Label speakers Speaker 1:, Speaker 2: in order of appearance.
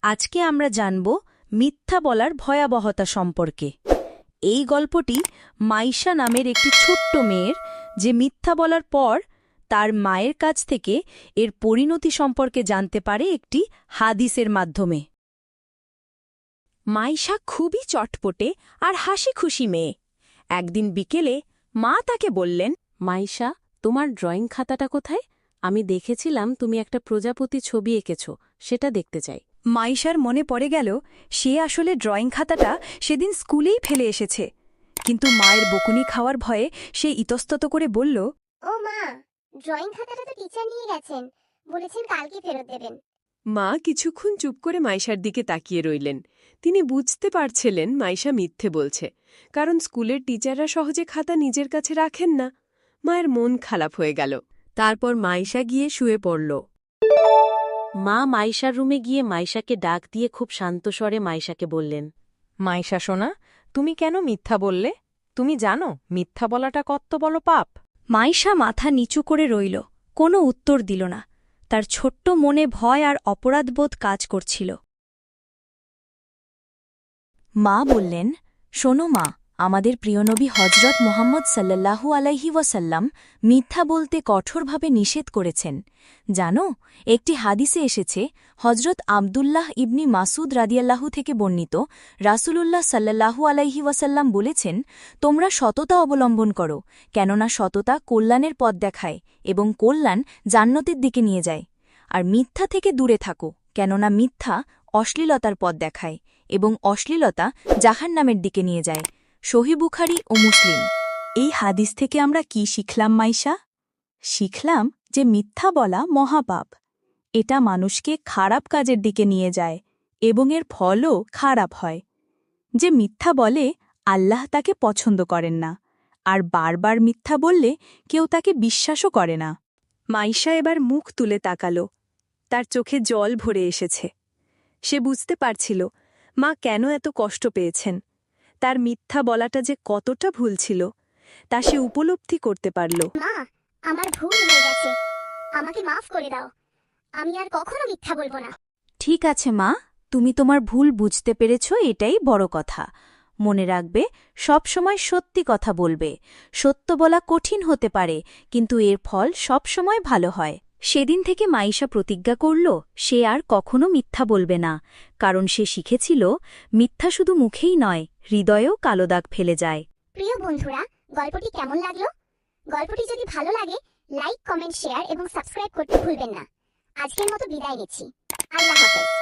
Speaker 1: আজকে আমরা জানব মিথ্যা বলার ভয়াবহতা সম্পর্কে। এই গল্পটি মাইশা নামের একটি ছোট্ট মেয়ের, যে মিথ্যা বলার পর তার মায়ের কাছ থেকে এর পরিণতি সম্পর্কে জানতে পারে একটি হাদিসের মাধ্যমে। মাইশা খুবই চটপটে আর হাসি খুশি মেয়ে। একদিন বিকেলে মা তাকে বললেন,
Speaker 2: মাইশা, তোমার ড্রয়িং খাতাটা কোথায়? আমি দেখেছিলাম তুমি একটা প্রজাপতি ছবি এঁকেছ, সেটা দেখতে চাই।
Speaker 1: মাইশার মনে পড়ে গেল সে আসলে ড্রয়িং খাতাটা সেদিন স্কুলেই ফেলে এসেছে, কিন্তু মায়ের বকুনি খাওয়ার ভয়ে সে ইতস্তত করে বলল,
Speaker 3: ও মা, ড্রয়িং খাতাটা তো টিচার নিয়ে গেছেন, বলেছেন কালকে ফেরত দেবেন।
Speaker 4: মা কিছুক্ষণ চুপ করে মাইশার দিকে তাকিয়ে রইলেন। তিনি বুঝতে পারছিলেন মাইশা মিথ্যে বলছে, কারণ স্কুলের টিচাররা সহজে খাতা নিজের কাছে রাখেন না। মায়ের মন খারাপ হয়ে গেল। তারপর মাইশা গিয়ে শুয়ে পড়ল।
Speaker 2: মা মাইশার রুমে গিয়ে মাইশাকে ডাক দিয়ে খুব শান্ত স্বরে মাইশাকে বললেন,
Speaker 1: মাইশা সোনা, তুমি কেন মিথ্যা বললে? তুমি জানো মিথ্যা বলাটা কত বড় পাপ? মাইশা মাথা নিচু করে রইল, কোনো উত্তর দিল না। তার ছোট্ট মনে ভয় আর অপরাধবোধ কাজ করছিল। মা বললেন, শোনো মা, আমাদের প্রিয় নবী হজরত মুহাম্মদ সাল্লাল্লাহু আলাইহি ওয়াসাল্লাম মিথ্যা বলতে কঠোরভাবে নিষেধ করেছেন। জানো, একটি হাদিসে এসেছে, হজরত আবদুল্লাহ ইবনি মাসুদ রাদিয়াল্লাহু থেকে বর্ণিত, রাসূলুল্লাহ সাল্লাল্লাহু আলাইহি ওয়াসাল্লাম বলেছেন, তোমরা সততা অবলম্বন করো, কেননা সততা কল্যাণের পথ দেখায় এবং কল্যাণ জান্নাতের দিকে নিয়ে যায়। আর মিথ্যা থেকে দূরে থাকো, কেননা মিথ্যা অশ্লীলতার পথ দেখায় এবং অশ্লীলতা জাহান্নামের দিকে নিয়ে যায়। সহিহ বুখারী ও মুসলিম। এই হাদিস থেকে আমরা কি শিখলাম মাইশা? শিখলাম যে মিথ্যা বলা মহাপাপ। এটা মানুষকে খারাপ কাজের দিকে নিয়ে যায় এবং এর ফলও খারাপ হয়। যে মিথ্যা বলে আল্লাহ তাকে পছন্দ করেন না, আর বারবার মিথ্যা বললে কেউ তাকে বিশ্বাসও করে না। মাইশা এবার মুখ তুলে তাকাল। তার চোখে জল ভরে এসেছে। সে বুঝতে পারছিল মা কেন এত কষ্ট পেয়েছেন। তার মিথ্যা বলাটা যে কতটা ভুল ছিল তা সে উপলব্ধি করতে পারল।
Speaker 3: মা, আমার ভুল হয়ে গেছে, আমাকে মাফ করে দাও। আমি আর কখনো মিথ্যা বলবো না।
Speaker 1: ঠিক আছে মা, তুমি তোমার ভুল বুঝতে পেরেছ, এটাই বড় কথা। মনে রাখবে, সবসময় সত্যি কথা বলবে। সত্য বলা কঠিন হতে পারে, কিন্তু এর ফল সবসময় ভালো হয়। সেদিন থেকে মাইশা প্রতিজ্ঞা করল সে আর কখনো মিথ্যা বলবে না, কারণ সে শিখেছিল মিথ্যা শুধু মুখেই নয়, হৃদয়েও কালো দাগ ফেলে যায়।
Speaker 3: প্রিয় বন্ধুরা, গল্পটি কেমন লাগলো? গল্পটি যদি ভালো লাগে, লাইক, কমেন্ট, শেয়ার এবং সাবস্ক্রাইব করতে ভুলবেন না। আজকের মতো বিদায় নিচ্ছি। আল্লাহ হাফেজ।